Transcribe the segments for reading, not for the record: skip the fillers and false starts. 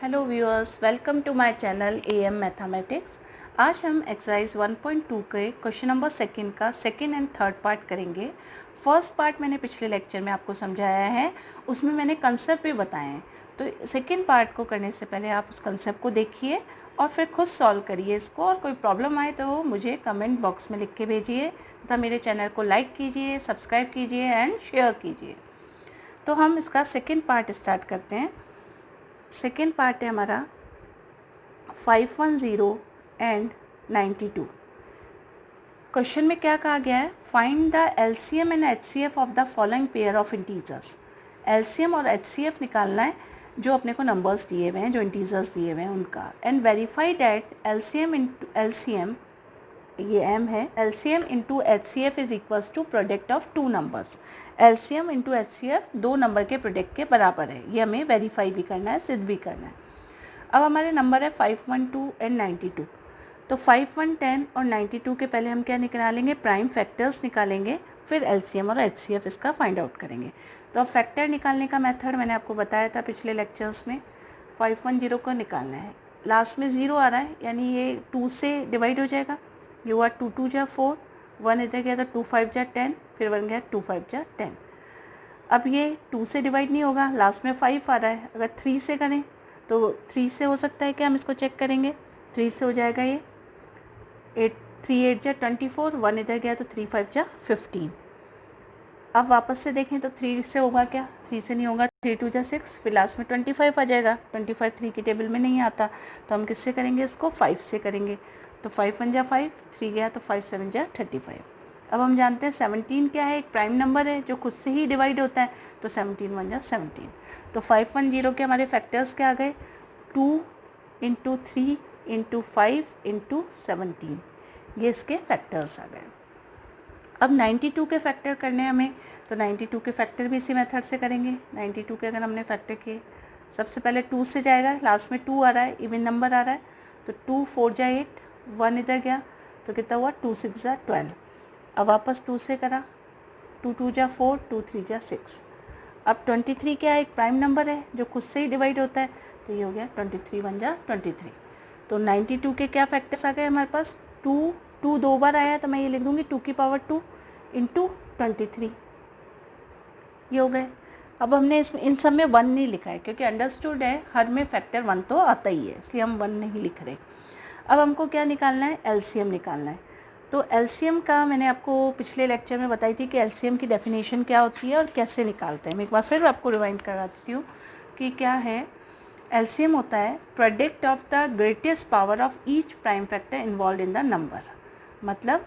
Hello viewers, welcome to my channel AM mathematics. आज हम exercise 1.2 के क्वेश्चन नंबर सेकंड का सेकंड एंड थर्ड पार्ट करेंगे। First part मैंने पिछले लेक्चर में आपको समझाया है, उसमें मैंने कंसेप्ट भी बताए हैं। तो सेकंड पार्ट को करने से पहले आप उस कंसेप्ट को देखिए और फिर खुद सॉल्व करिए इसको, और कोई प्रॉब्लम आए तो मुझे कमेंट बॉक्स में लिख के भेजिए तथा मेरे चैनल को लाइक कीजिए, सब्सक्राइब कीजिए एंड शेयर कीजिए। तो हम इसका सेकेंड पार्ट स्टार्ट करते हैं। सेकेंड पार्ट है हमारा 510 एंड 92। क्वेश्चन में क्या कहा गया है? Find the LCM and HCF of the following pair of integers. LCM और एचसीएफ निकालना है जो अपने को नंबर्स दिए हुए हैं, जो इंटीजर्स दिए हुए हैं उनका। And verify that LCM into LCM, ये एम है, LCM into HCF is equals to product of two numbers. LCM into HCF दो नंबर के प्रोडक्ट के बराबर है, ये हमें वेरीफाई भी करना है, सिद्ध भी करना है। अब हमारे नंबर है 512 एंड 92। तो 5110 और 92 के पहले हम क्या निकालेंगे? प्राइम फैक्टर्स निकालेंगे, फिर एलसीएम और एचसीएफ इसका फाइंड आउट करेंगे। तो अब फैक्टर निकालने का मेथड मैंने आपको बताया था पिछले लेक्चर्स में। 510 को निकालना है, लास्ट में 0 आ रहा है यानी ये 2 से डिवाइड हो जाएगा। यू आर 2 2 जा 4, 1 इधर गया तो 2 5 जा 10, फिर 1 गया 2 5 जा 10। अब ये 2 से डिवाइड नहीं होगा, लास्ट में 5 आ रहा है। अगर 3 से करें तो 3 से हो सकता है क्या? हम इसको चेक करेंगे। 3 से हो जाएगा ये 8, 3 8 जा 24, 1 इधर गया तो 3 5 जा 15। अब वापस से देखें तो 3 से होगा क्या? 3 से नहीं होगा, 3 2 जा 6, फिर लास्ट में 25 आ जाएगा। 25 3 की टेबल में नहीं आता, तो हम किससे करेंगे? इसको 5 से करेंगे। तो 5 1 जा 5, 3 गया तो 5 7 जा 35। अब हम जानते हैं 17 क्या है? एक प्राइम नंबर है जो खुद से ही डिवाइड होता है, तो 17 1 जा 17। तो 510 के हमारे फैक्टर्स क्या आ गए? 2 इंटू 3 इंटू 5 इंटू 17, ये इसके फैक्टर्स आ गए। अब 92 के फैक्टर करने हैं हमें, तो 92 के फैक्टर भी इसी मेथड से करेंगे। 92 के अगर हमने फैक्टर किए, सबसे पहले 2 से जाएगा, लास्ट में 2 आ रहा है, इवन नंबर आ रहा है, तो 2 4 जा 8, 1 इधर गया तो कितना हुआ? 2 6 जा 12। अब वापस 2 से करा, 2 2 जा 4, 2 3 जा 6। अब 23 क्या है? एक प्राइम नंबर है जो खुद से ही डिवाइड होता है, तो ये हो गया 23 1 जा 23। तो 92 के क्या फैक्टर्स आ गए हमारे पास? 2 2 दो बार आया तो मैं ये लिख दूँगी 2 की पावर 2 इंटू 23, ये हो गए। अब हमने इसमें इन सब में 1 नहीं लिखा है क्योंकि अंडरस्टूड है हर में फैक्टर 1 तो आता ही है, इसलिए हम 1 नहीं लिख रहे। अब हमको क्या निकालना है? एलसीएम निकालना है। तो एलसीएम का मैंने आपको पिछले लेक्चर में बताई थी कि एलसीएम की डेफिनेशन क्या होती है और कैसे निकालते हैं। मैं एक बार फिर आपको रिवाइंड करा देती हूँ कि क्या है। एलसीएम होता है product of the greatest power of each prime factor involve in the number. मतलब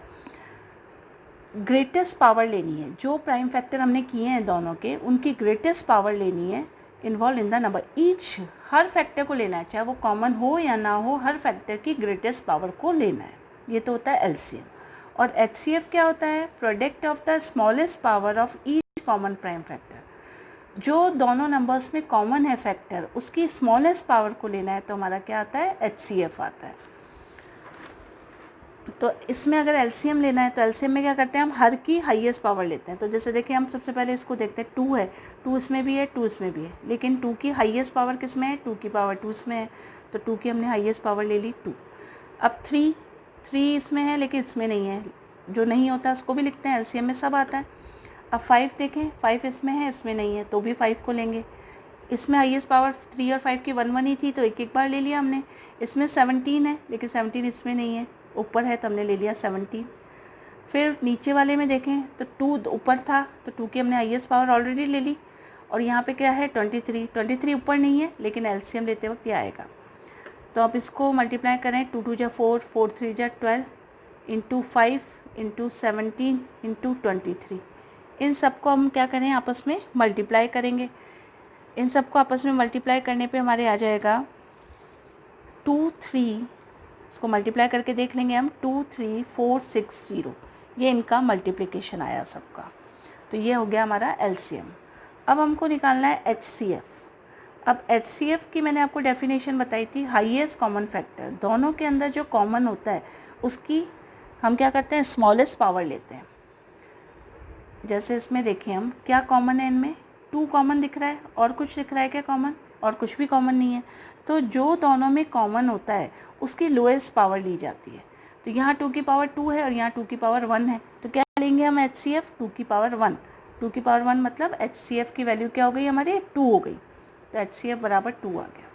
ग्रेटेस्ट पावर लेनी है, जो प्राइम फैक्टर हमने किए हैं दोनों के, उनकी ग्रेटेस्ट पावर लेनी है involve in the number. Each, her factor को लेना है, चाहे वो कॉमन हो या ना हो, हर फैक्टर की ग्रेटेस्ट पावर को लेना है। ये तो होता है एलसीएम। और एचसीएफ क्या होता है? Product of the smallest power of each common prime factor. जो दोनों नंबर्स में कॉमन है फैक्टर, उसकी स्मॉलेस्ट पावर को लेना है, तो हमारा क्या आता है? एचसीएफ आता है। तो इसमें अगर एलसीएम लेना है तो एलसीएम में क्या करते हैं? हम हर की हाईएस्ट पावर लेते हैं। तो जैसे देखिए, हम सबसे पहले इसको देखते हैं। 2 है, 2 इसमें भी है, 2 इसमें भी है, लेकिन 2 की हाईएस्ट पावर किस में है? 2 की पावर 2 इसमें है, तो 2 की हमने हाईएस्ट पावर ले ली 2। अब 3 इसमें है लेकिन इसमें नहीं है, जो नहीं होता उसको भी लिखते हैं, एलसीएम में सब आता है। अब 5 देखें, 5 इसमें है, इसमें नहीं है, तो भी 5 को लेंगे। इसमें हाईएस्ट पावर 3 और 5 की 1 1 ही थी, तो एक एक बार ले लिया हमने। इसमें 17 है लेकिन 17 इसमें नहीं है, ऊपर है तो हमने ले लिया 17। फिर नीचे वाले में देखें तो 2 ऊपर था, तो 2 की हमने हाईएस्ट पावर ऑलरेडी ले ली। और यहाँ पे क्या है? 23 ऊपर नहीं है लेकिन एलसीएम लेते वक्त ये आएगा। तो आप इसको मल्टीप्लाई करें, 2 2 जा 4, 4 3 जा 12 इंटू 5 इंटू 17 इंटू 23। इन सबको हम क्या करें? आपस में मल्टीप्लाई करेंगे। इन सबको आपस में मल्टीप्लाई करने पे हमारे आ जाएगा 2 3, इसको मल्टीप्लाई करके देख लेंगे हम, 2 3 4 6 0, ये इनका मल्टीप्लिकेशन आया सबका। तो ये हो गया हमारा एलसीएम। अब हमको निकालना है एचसीएफ। अब एचसीएफ की मैंने आपको डेफिनेशन बताई थी, हाईएस्ट कॉमन फैक्टर, दोनों के अंदर जो कॉमन होता है उसकी हम क्या करते हैं? स्मॉलेस्ट पावर लेते हैं। जैसे इसमें देखिए हम क्या कॉमन है, इनमें 2 कॉमन दिख रहा है, और कुछ दिख रहा है क्या कॉमन? और कुछ भी कॉमन नहीं है, तो जो दोनों में कॉमन होता है उसकी लोएस्ट पावर ली जाती है। तो यहाँ 2 की पावर 2 है और यहाँ 2 की पावर 1 है, तो क्या लेंगे हम HCF 2 की पावर 1। 2 की पावर 1 मतलब HCF की वैल्यू क्या हो गई हमारी 2 हो गई, तो HCF बराबर 2 आ गया।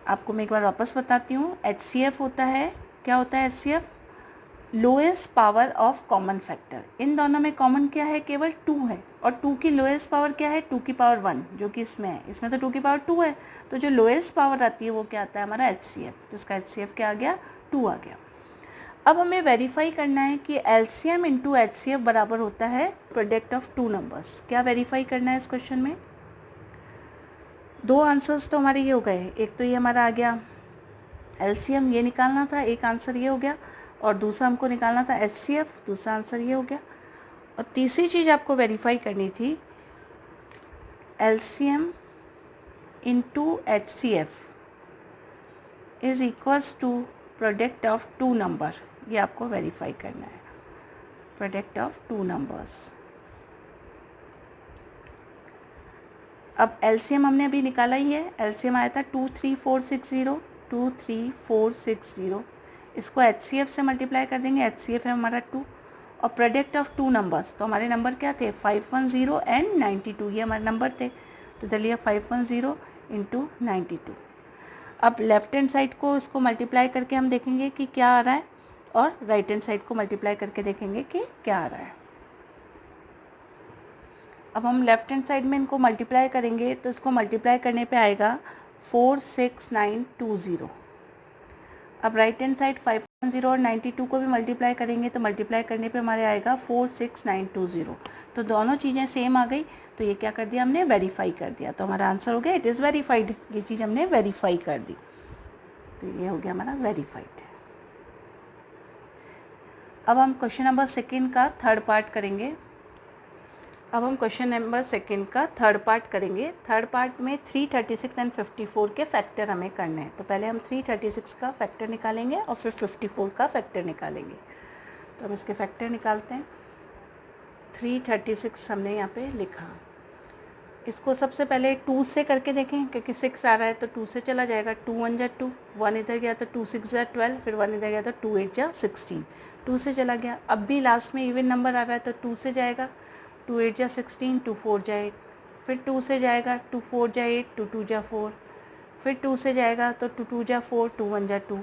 आपको मैं एक बार वापस बताती हूँ, HCF होता है, क्या होता है HCF, lowest power of common factor. इन दोनों में कॉमन क्या है, केवल 2 है, और 2 की लोएस्ट पावर क्या है 2 की पावर 1, जो कि इसमें है, इसमें तो 2 की पावर 2 है, तो जो लोएस्ट पावर आती है वो क्या आता है हमारा HCF, तो इसका HCF क्या आ गया 2 आ गया। अब हमें वेरीफाई करना है कि LCM इंटू HCF बराबर होता है प्रोडक्ट ऑफ 2 नंबर्स। क्या वेरीफाई करना है इस क्वेश्चन में, 2 आंसर्स तो हमारे ये हो गए, एक तो ये हमारा आ गया LCM, ये निकालना था, एक आंसर ये हो गया, और दूसरा हमको निकालना था HCF, दूसरा आंसर ये हो गया। और तीसरी चीज़ आपको वेरीफाई करनी थी LCM into HCF is equals to product of 2 number, ये आपको वेरीफाई करना है, प्रोडक्ट ऑफ 2 नंबर्स। अब LCM हमने अभी निकाला ही है, LCM आया था 23460, 23460, इसको HCF से मल्टीप्लाई कर देंगे, HCF है हमारा 2, और प्रोडक्ट ऑफ 2 नंबर्स, तो हमारे नंबर क्या थे 510 एंड 92, ये हमारे नंबर थे, तो चलिए 510 इंटू 92। अब लेफ्ट हैंड साइड को इसको मल्टीप्लाई करके हम देखेंगे कि क्या आ रहा है, और राइट हैंड साइड को मल्टीप्लाई करके देखेंगे कि क्या आ रहा है। अब हम लेफ्ट हैंड साइड में इनको मल्टीप्लाई करेंगे, तो इसको मल्टीप्लाई करने पे आएगा 46920। अब राइट हैंड साइड 510 और 92 को भी मल्टीप्लाई करेंगे, तो मल्टीप्लाई करने पे हमारे आएगा 46920, तो दोनों चीज़ें सेम आ गई, तो ये क्या कर दिया हमने वेरीफाई कर दिया, तो हमारा आंसर हो गया इट इज़ वेरीफाइड, ये चीज़ हमने वेरीफाई कर दी, तो ये हो गया हमारा वेरीफाइड। अब हम क्वेश्चन नंबर 2 का थर्ड पार्ट करेंगे। अब हम क्वेश्चन नंबर 2 का थर्ड पार्ट करेंगे। थर्ड पार्ट में 336 एंड 54 के फैक्टर हमें करने हैं, तो पहले हम 336 का फैक्टर निकालेंगे और फिर 54 का फैक्टर निकालेंगे। तो अब इसके फैक्टर निकालते हैं। 336 हमने यहाँ पे लिखा, इसको सबसे पहले 2 से करके देखें, क्योंकि 6 आ रहा है तो 2 से चला जाएगा, 2 1 जा 2, 1 इधर गया तो 2 6 जा 12, फिर 1 इधर गया तो 2 8 जा 16, 2 से चला गया। अब भी लास्ट में इवन नंबर आ रहा है तो 2 से जाएगा, 2 8 जा 16, 2 4 जा 8, फिर 2 से जाएगा, 2 4 जा 8, 2 2 जा 4, फिर 2 से जाएगा तो 2 2 जा 4, 2 1 जा 2।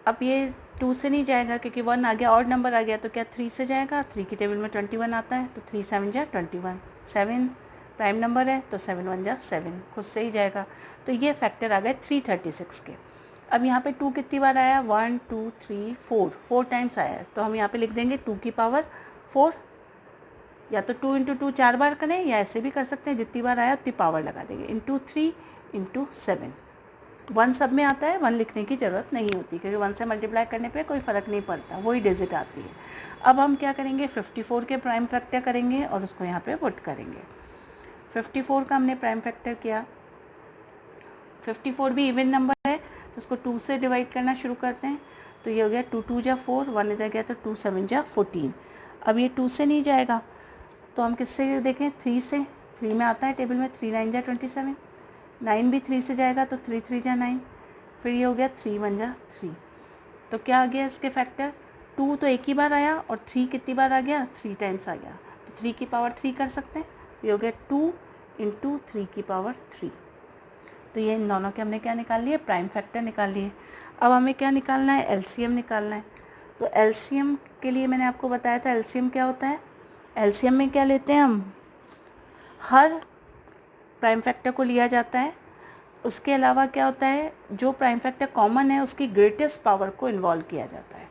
अब ये 2 से नहीं जाएगा क्योंकि 1 आ गया, और नंबर आ गया, तो क्या 3 से जाएगा, 3 की टेबल में 21 आता है, तो 3 7 जा 21, 7 प्राइम नंबर है तो 7 1 जा 7, खुद से ही जाएगा। तो ये फैक्टर आ गए 336 के। अब यहाँ पे 2 कितनी बार आया, 1 2 3 4 टाइम्स आया है, तो हम यहाँ पे लिख देंगे 2 की पावर 4, या तो 2 इंटू 2 4 बार करें, या ऐसे भी कर सकते हैं, जितनी बार आया उतनी पावर लगा देंगे, इंटू 3 इंटू 7। 1 सब में आता है, 1 लिखने की ज़रूरत नहीं होती, क्योंकि 1 से मल्टीप्लाई करने पे कोई फ़र्क नहीं पड़ता, वही डिजिट आती है। अब हम क्या करेंगे, 54 के प्राइम फैक्टर करेंगे और उसको यहाँ पे पुट करेंगे। 54 का हमने प्राइम फैक्टर किया, 54 भी इवन नंबर है, तो उसको 2 से डिवाइड करना शुरू करते हैं, तो ये हो गया 2 2 जा 4, 1 इधर गया तो 2 7 जा 14। अब ये 2 से नहीं जाएगा, तो हम किससे देखें, 3 से, 3 में आता है टेबल में, 3 9 जा 27, 9 भी 3 से जाएगा तो 3 3 जा 9, फिर ये हो गया 3 1 जा 3। तो क्या आ गया इसके फैक्टर, 2 तो एक ही बार आया, और 3 कितनी बार आ गया, 3 टाइम्स आ गया, तो 3 की पावर 3 कर सकते हैं, तो ये हो गया 2 इंटू 3 की पावर 3। तो ये इन दोनों के हमने क्या निकाल लिए, प्राइम फैक्टर निकाल लिए। अब हमें क्या निकालना है, एलसीएम निकालना है। तो एलसीएम के लिए मैंने आपको बताया था एलसीएम क्या होता है। एलसीएम में क्या लेते हैं हम, हर प्राइम फैक्टर को लिया जाता है, उसके अलावा क्या होता है, जो प्राइम फैक्टर कॉमन है उसकी ग्रेटेस्ट पावर को इन्वॉल्व किया जाता है।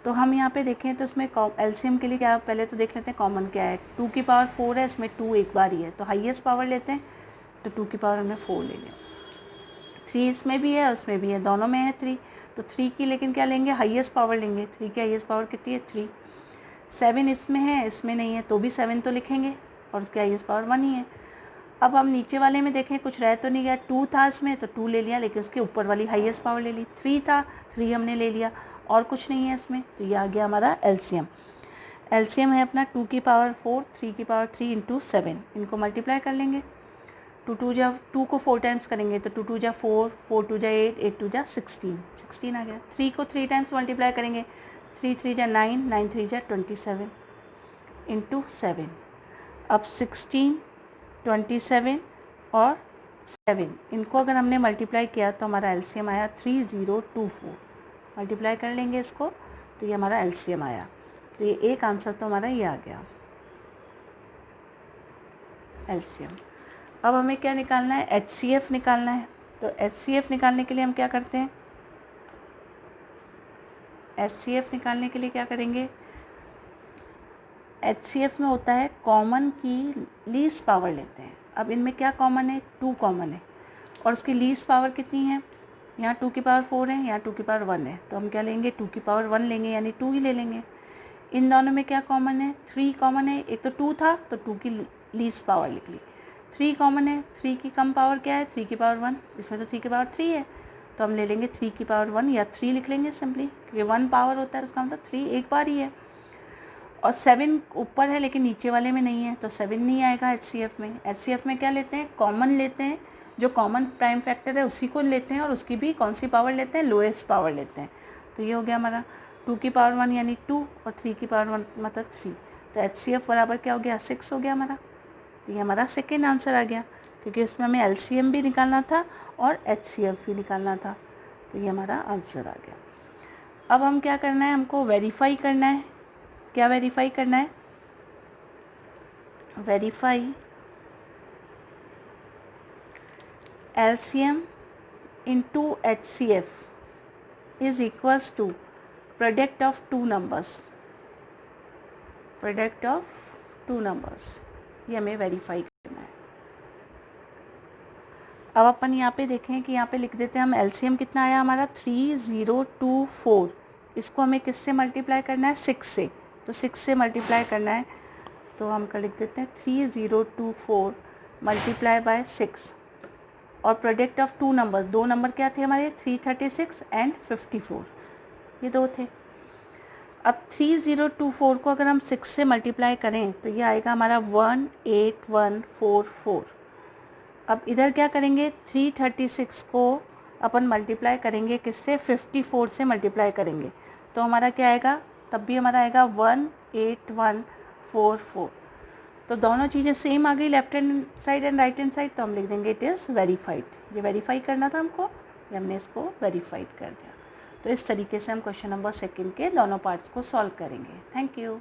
तो हम यहाँ पे देखें तो इसमें एलसीएम के लिए क्या, पहले तो देख लेते हैं कॉमन क्या है। 2 की पावर 4 है, इसमें 2 एक बार ही है, तो हाईएस्ट पावर लेते हैं, तो 2 की पावर हमने 4 ले लिया। 3 इसमें भी है, उसमें भी है, दोनों में है 3, तो 3 की लेकिन क्या लेंगे, हाईएस्ट पावर लेंगे। 3 की हाईएस्ट पावर कितनी है, 3। 7 इसमें है, इसमें नहीं है, तो भी 7 तो लिखेंगे, और उसकी हाईएस्ट पावर 1 ही है। अब हम नीचे वाले में देखें, कुछ रह तो नहीं गया, 2 था इसमें तो 2 ले लिया, लेकिन उसके ऊपर वाली हाईएस्ट पावर ले ली। 3 था, 3 हमने ले लिया, और कुछ नहीं है इसमें, तो ये आ गया हमारा एलसीएम। एलसीएम है अपना 2 की पावर 4, 3 की पावर 3 इंटू 7, इनको मल्टीप्लाई कर लेंगे। टू जा 2 को 4 टाइम्स करेंगे तो 2 जा 4, 4 2 जा 8, 8 2 जा 16, 16 आ गया। 3 को 3 टाइम्स मल्टीप्लाई करेंगे, 3 3 जा 9, 9 3 जा 27 इंटू 7। अब 16, 27 और 7 इनको अगर हमने मल्टीप्लाई किया तो हमारा एलसीएम आया 3024। मल्टीप्लाई कर लेंगे इसको तो ये हमारा एलसीएम आया। तो ये एक आंसर तो हमारा ये आ गया एलसीएम। अब हमें क्या निकालना है, एचसीएफ निकालना है। तो एचसीएफ निकालने के लिए हम क्या करते हैं, एचसीएफ निकालने के लिए क्या करेंगे, एचसीएफ में होता है कॉमन की लीस्ट पावर लेते हैं। अब इनमें क्या कॉमन है, 2 कॉमन है और उसकी लीस्ट पावर कितनी है, यहाँ 2 की पावर 4 है, यहाँ 2 की पावर 1 है। तो हम क्या लेंगे, 2 की पावर 1 लेंगे, यानी 2 ही ले लेंगे। इन दोनों में क्या कॉमन है, 3 कॉमन है। एक तो 2 था तो 2 की लीस्ट पावर लिख ली। 3 कॉमन है, 3 की कम पावर क्या है, 3 की पावर 1। इसमें तो 3 की पावर 3 है तो हम ले लेंगे 3 की पावर 1 या 3 लिख लेंगे सिंपली, क्योंकि 1 पावर होता है उसका मतलब 3 एक बार ही है। और 7 ऊपर है लेकिन नीचे वाले में नहीं है तो 7 नहीं आएगा एचसीएफ में। एचसीएफ में क्या लेते हैं, कॉमन लेते हैं, जो कॉमन प्राइम फैक्टर है उसी को लेते हैं और उसकी भी कौन सी पावर लेते हैं, लोएस्ट पावर लेते हैं। तो ये हो गया हमारा 2 की पावर 1 यानी 2 और 3 की पावर 1 मतलब 3। तो एचसीएफ बराबर क्या हो गया, 6 हो गया हमारा। तो ये हमारा सेकेंड आंसर आ गया, क्योंकि इसमें हमें एलसीएम भी निकालना था और एचसीएफ भी निकालना था। तो ये हमारा आंसर आ गया। अब हम क्या करना है, हमको वेरीफाई करना है। क्या वेरीफाई करना है, verify LCM into HCF is equals to product of two numbers, product of 2 numbers. ये हमें वेरीफाई करना है। अब अपन यहाँ पे देखें कि यहाँ पे लिख देते हैं हम, एलसीएम कितना आया हमारा 3024। इसको हमें किससे मल्टीप्लाई करना है, 6 से। तो 6 से मल्टीप्लाई करना है तो हम कर लिख देते हैं 3024 मल्टीप्लाई बाय 6 और प्रोडक्ट ऑफ 2 नंबर्स। 2 नंबर क्या थे हमारे, 336 एंड 54, ये 2 थे। अब 3024 को अगर हम 6 से मल्टीप्लाई करें तो ये आएगा हमारा 18144। अब इधर क्या करेंगे, 336 को अपन मल्टीप्लाई करेंगे किससे, 54 से मल्टीप्लाई करेंगे तो हमारा क्या आएगा, तब भी हमारा आएगा 18144। तो दोनों चीज़ें सेम आ गई, left hand side and right hand side. तो हम लिख देंगे इट इज़ वेरीफाइड। ये वेरीफाई करना था हमको, ये हमने इसको वेरीफाइड कर दिया। तो इस तरीके से हम क्वेश्चन नंबर 2 के दोनों पार्ट्स को सॉल्व करेंगे। Thank you.